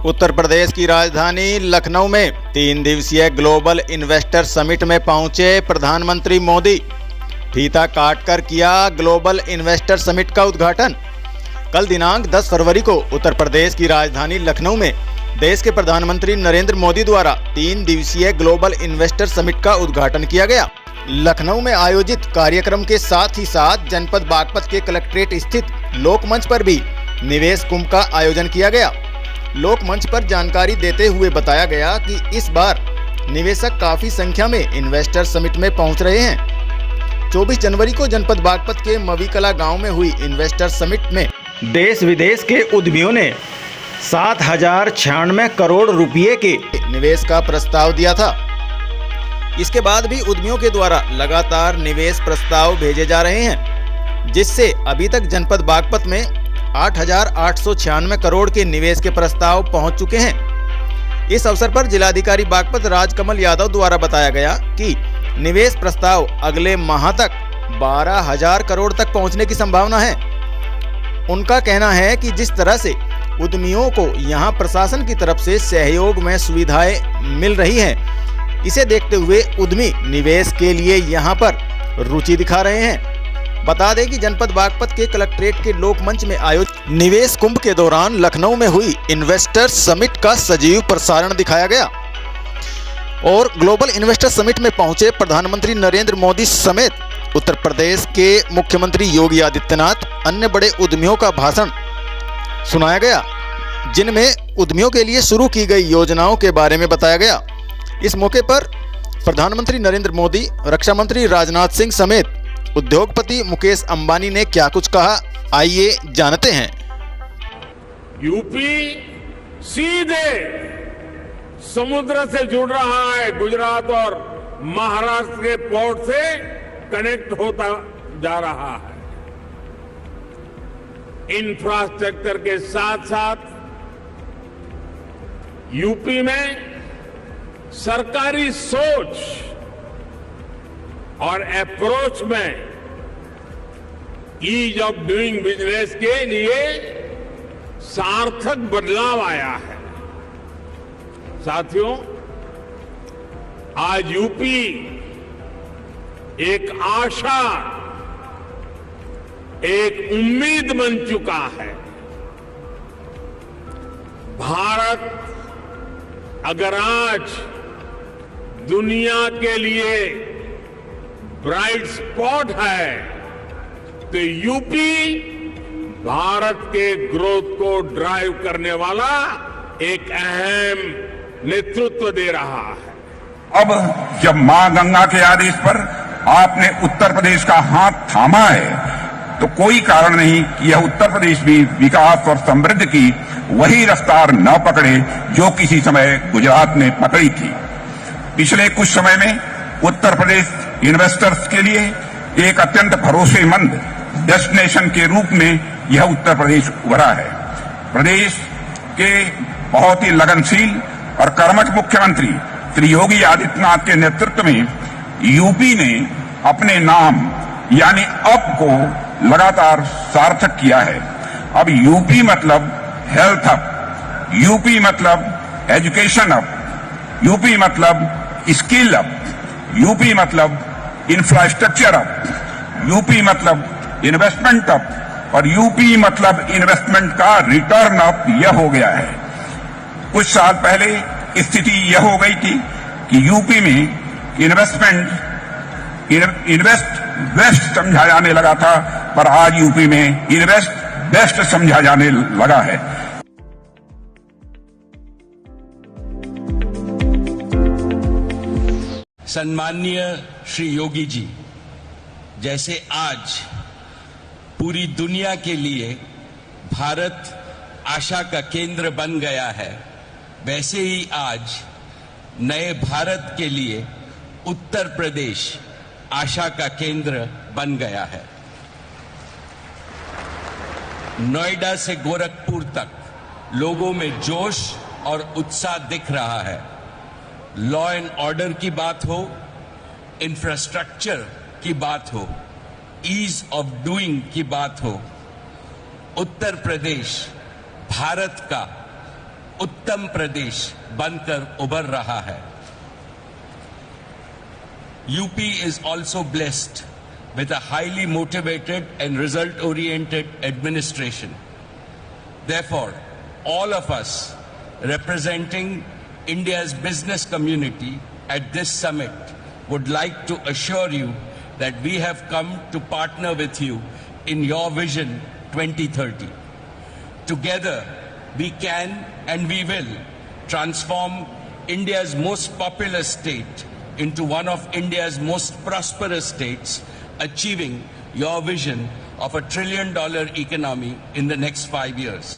उत्तर प्रदेश की राजधानी लखनऊ में 3 दिवसीय ग्लोबल इन्वेस्टर समिट में पहुंचे प्रधानमंत्री मोदी। फीता काटकर किया ग्लोबल इन्वेस्टर समिट का उद्घाटन। कल दिनांक 10 फरवरी को उत्तर प्रदेश की राजधानी लखनऊ में देश के प्रधानमंत्री नरेंद्र मोदी द्वारा 3 दिवसीय ग्लोबल इन्वेस्टर समिट का उद्घाटन किया गया। लखनऊ में आयोजित कार्यक्रम के साथ ही साथ जनपद बागपत के कलेक्ट्रेट स्थित लोकमंच पर भी निवेश कुंभ का आयोजन किया गया। लोकमंच पर जानकारी देते हुए बताया गया कि इस बार निवेशक काफी संख्या में इन्वेस्टर समिट में पहुंच रहे हैं। 24 जनवरी को जनपद बागपत के मवीकला गांव में हुई इन्वेस्टर समिट में देश विदेश के उद्यमियों ने 7,096 करोड़ रुपये के निवेश का प्रस्ताव दिया था। इसके बाद भी उद्यमियों के द्वारा लगातार निवेश प्रस्ताव भेजे जा रहे हैं, जिससे अभी तक जनपद बागपत में 8,896 करोड़ के निवेश के प्रस्ताव पहुंच चुके हैं। इस अवसर पर जिलाधिकारी बागपत राजकमल यादव द्वारा बताया गया कि निवेश प्रस्ताव अगले माह तक 12,000 करोड़ तक पहुंचने की संभावना है। उनका कहना है कि जिस तरह से उद्यमियों को यहां प्रशासन की तरफ से सहयोग में सुविधाएं मिल रही हैं, इसे देखते हुए उद्यमी निवेश के लिए यहां पर रुचि दिखा रहे हैं। बता दें कि जनपद बागपत के कलेक्ट्रेट के लोकमंच में आयोजित निवेश कुंभ के दौरान लखनऊ में हुई इन्वेस्टर समिट का सजीव प्रसारण दिखाया गया और ग्लोबल इन्वेस्टर समिट में पहुंचे प्रधानमंत्री नरेंद्र मोदी समेत उत्तर प्रदेश के मुख्यमंत्री योगी आदित्यनाथ अन्य बड़े उद्यमियों का भाषण सुनाया गया, जिनमें उद्यमियों के लिए शुरू की गई योजनाओं के बारे में बताया गया। इस मौके पर प्रधानमंत्री नरेंद्र मोदी, रक्षा मंत्री राजनाथ सिंह समेत उद्योगपति मुकेश अंबानी ने क्या कुछ कहा, आइए जानते हैं। यूपी सीधे समुद्र से जुड़ रहा है, गुजरात और महाराष्ट्र के पोर्ट से कनेक्ट होता जा रहा है। इंफ्रास्ट्रक्चर के साथ साथ यूपी में सरकारी सोच और अप्रोच में ईज ऑफ डूइंग बिजनेस के लिए सार्थक बदलाव आया है। साथियों, आज यूपी एक आशा, एक उम्मीद बन चुका है। भारत अगर आज दुनिया के लिए ब्राइट स्पॉट है, तो यूपी भारत के ग्रोथ को ड्राइव करने वाला एक अहम नेतृत्व दे रहा है। अब जब मां गंगा के आदेश पर आपने उत्तर प्रदेश का हाथ थामा है, तो कोई कारण नहीं कि यह उत्तर प्रदेश भी विकास और समृद्धि की वही रफ्तार न पकड़े जो किसी समय गुजरात ने पकड़ी थी। पिछले कुछ समय में उत्तर प्रदेश इन्वेस्टर्स के लिए एक अत्यंत भरोसेमंद डेस्टिनेशन के रूप में यह उत्तर प्रदेश उभरा है। प्रदेश के बहुत ही लगनशील और कर्मठ मुख्यमंत्री श्री योगी आदित्यनाथ के नेतृत्व में यूपी ने अपने नाम यानी अब को लगातार सार्थक किया है। अब यूपी मतलब हेल्थ हब, यूपी मतलब एजुकेशन हब, यूपी मतलब स्किल हब, यूपी मतलब इंफ्रास्ट्रक्चर हब, यूपी मतलब इन्वेस्टमेंट हब और यूपी मतलब इन्वेस्टमेंट का रिटर्न अप यह हो गया है। कुछ साल पहले स्थिति यह हो गई थी कि यूपी में इन्वेस्ट वेस्ट समझा जाने लगा था, पर आज यूपी में इन्वेस्ट बेस्ट समझा जाने लगा है। सम्माननीय श्री योगी जी, जैसे आज पूरी दुनिया के लिए भारत आशा का केंद्र बन गया है, वैसे ही आज नए भारत के लिए उत्तर प्रदेश आशा का केंद्र बन गया है। नोएडा से गोरखपुर तक लोगों में जोश और उत्साह दिख रहा है। लॉ एंड ऑर्डर की बात हो, इंफ्रास्ट्रक्चर की बात हो, ईज ऑफ डूइंग की बात हो, उत्तर प्रदेश भारत का उत्तम प्रदेश बनकर उभर रहा है। UP is also blessed with a highly motivated and result-oriented administration. Therefore, all of us representing India's business community at this summit would like to assure you that we have come to partner with you in your Vision 2030. Together, we can and we will transform India's most populous state into one of India's most prosperous states, achieving your vision of $1 trillion economy in the next 5 years.